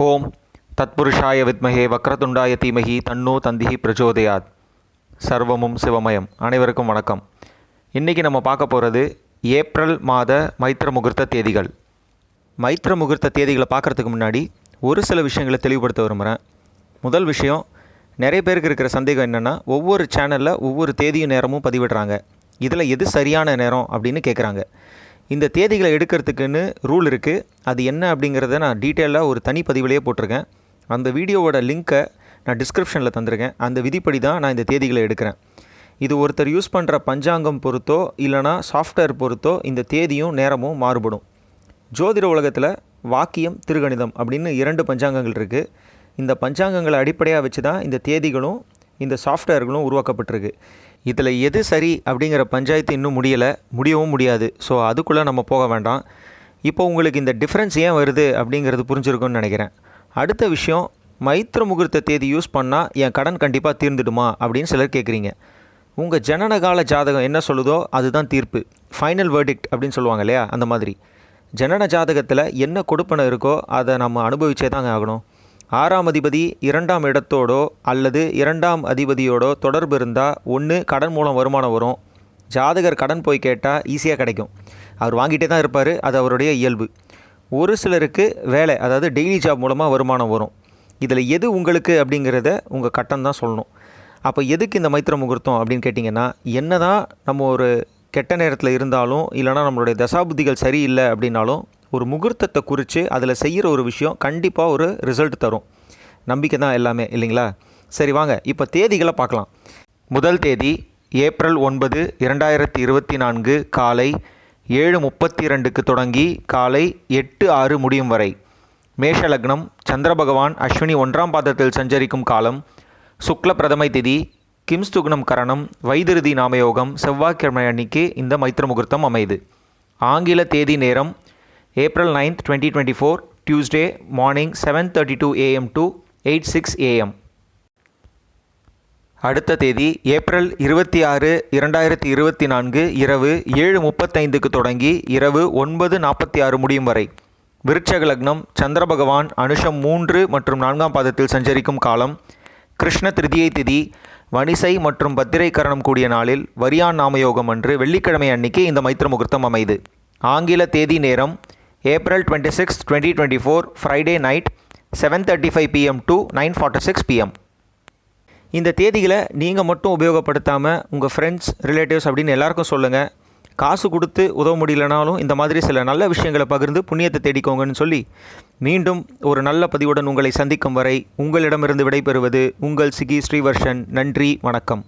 ஓம் தத்புருஷாய வித்மஹே வக்ரதுண்டாய தீமஹி தன்னோ தந்திஹி பிரச்சோதயாத். சர்வமும் சிவமயம். அனைவருக்கும் வணக்கம். இன்றைக்கி நம்ம பார்க்க போகிறது ஏப்ரல் மாத மைத்திர முகூர்த்த தேதிகள். மைத்திர முகூர்த்த தேதிகளை பார்க்குறதுக்கு முன்னாடி ஒரு சில விஷயங்களை தெளிவுபடுத்த விரும்புகிறேன். முதல் விஷயம், நிறைய பேருக்கு இருக்கிற சந்தேகம் என்னென்னா, ஒவ்வொரு சேனலில் ஒவ்வொரு தேதியும் நேரமும் பதிவிடுறாங்க. இதில் எது சரியான நேரம் அப்படின்னு கேட்குறாங்க. இந்த தேதிகளை எடுக்கிறதுக்குன்னு ரூல் இருக்குது. அது என்ன அப்படிங்கிறத நான் டீட்டெயிலாக ஒரு தனி பதிவிலேயே போட்டிருக்கேன். அந்த வீடியோவோட லிங்க்கை நான் டிஸ்கிரிப்ஷனில் தந்திருக்கேன். அந்த விதிப்படி தான் நான் இந்த தேதிகளை எடுக்கிறேன். இது ஒருத்தர் யூஸ் பண்ணுற பஞ்சாங்கம் பொறுத்தோ இல்லைனா சாஃப்ட்வேர் பொறுத்தோ இந்த தேதியும் நேரமும் மாறுபடும். ஜோதிட உலகத்தில் வாக்கியம், திருகணிதம் அப்படின்னு 2 பஞ்சாங்கங்கள் இருக்குது. இந்த பஞ்சாங்கங்களை அடிப்படையாக வச்சு தான் இந்த தேதிகளும் இந்த சாஃப்ட்வேர்களும் உருவாக்கப்பட்டிருக்கு. இதில் எது சரி அப்படிங்கிற பஞ்சாயத்து இன்னும் முடியவும் முடியாது. ஸோ அதுக்குள்ளே நம்ம போக வேண்டாம். இப்போ உங்களுக்கு இந்த டிஃப்ரென்ஸ் ஏன் வருது அப்படிங்கிறது புரிஞ்சிருக்கும்னு நினைக்கிறேன். அடுத்த விஷயம், மைத்திர முகூர்த்த தேதி யூஸ் பண்ணால் என் கடன் கண்டிப்பாக தீர்ந்துடுமா அப்படின்னு சிலர் கேட்குறீங்க. உங்கள் ஜனனகால ஜாதகம் என்ன சொல்லுதோ அதுதான் தீர்ப்பு, ஃபைனல் வேர்டிக்ட் அப்படின்னு சொல்லுவாங்க இல்லையா, அந்த மாதிரி. ஜனன ஜாதகத்தில் என்ன கொடுப்பனை இருக்கோ அதை நம்ம அனுபவிச்சே தாங்க ஆகணும். 6ஆம் அதிபதி 2ஆம் இடத்தோடோ அல்லது 2ஆம் அதிபதியோடோ தொடர்பு இருந்தால் ஒன்று கடன் மூலம் வருமானம் வரும். ஜாதகர் கடன் போய் கேட்டால் ஈஸியாக கிடைக்கும். அவர் வாங்கிட்டே தான் இருப்பார், அது அவருடைய இயல்பு. ஒரு சிலருக்கு வேலை, அதாவது டெய்லி ஜாப் மூலமாக வருமானம் வரும். இதில் எது உங்களுக்கு அப்படிங்கிறத உங்கள் கட்டம் தான் சொல்லணும். அப்போ எதுக்கு இந்த மைத்திர முகூர்த்தம் அப்படின்னு கேட்டிங்கன்னா, என்ன தான் நம்ம ஒரு கெட்ட நேரத்தில் இருந்தாலும் இல்லைனா நம்மளுடைய தசாபுத்திகள் சரியில்லை அப்படின்னாலும் ஒரு முகூர்த்தத்தை குறித்து அதில் செய்கிற ஒரு விஷயம் கண்டிப்பாக ஒரு ரிசல்ட் தரும். நம்பிக்கை தான் எல்லாமே, இல்லைங்களா? சரி வாங்க, இப்போ தேதிகளை பார்க்கலாம். முதல் தேதி ஏப்ரல் 9, 2024 காலை 7:32க்கு தொடங்கி காலை 8:06 முடியும் வரை. மேஷ லக்னம். சந்திர பகவான் அஸ்வினி 1ஆம் பாதத்தில் சஞ்சரிக்கும் காலம். சுக்ல பிரதமை திதி. கிம்ஸ்துகுணம் கரணம். வைதிருதி நாமயோகம். செவ்வாய்க்கிழமை அன்னைக்கு இந்த மைத்திர முகூர்த்தம் அமையுது. ஆங்கில தேதி நேரம் April 9th, 2024 Tuesday morning 7:32 AM to 8:06 AM. அடுத்த தேதி ஏப்ரல் 26, 2024 இரவு 7:35க்கு தொடங்கி இரவு 9:46 முடியும் வரை. விருட்சக லக்னம். சந்திர பகவான் அனுஷம் 3 மற்றும் 4ஆம் பாதத்தில் சஞ்சரிக்கும் காலம். கிருஷ்ண திருதியை திதி. வணிசை மற்றும் பத்திரை கரணம் கூடிய நாளில் வரியான் நாமயோகம் அன்று வெள்ளிக்கிழமை அன்னைக்கு இந்த மைத்திர முகூர்த்தம் அமைது. ஆங்கில தேதி நேரம் April 26, 2024 Friday night 7:35 PM to 9:46 PM. இந்த தேதிகளை நீங்கள் மட்டும் உபயோகப்படுத்தாமல் உங்கள் ஃப்ரெண்ட்ஸ், ரிலேட்டிவ்ஸ் அப்படின்னு எல்லாருக்கும் சொல்லுங்கள். காசு கொடுத்து உதவ முடியலனாலும் இந்த மாதிரி சில நல்ல விஷயங்களை பகிர்ந்து புண்ணியத்தை தேடிக்கோங்கன்னு சொல்லி மீண்டும் ஒரு நல்ல பதிவுடன் உங்களை சந்திக்கும் வரை உங்களிடமிருந்து விடைபெறுவது உங்கள் சிகி ஸ்ரீவர்ஷன். நன்றி, வணக்கம்.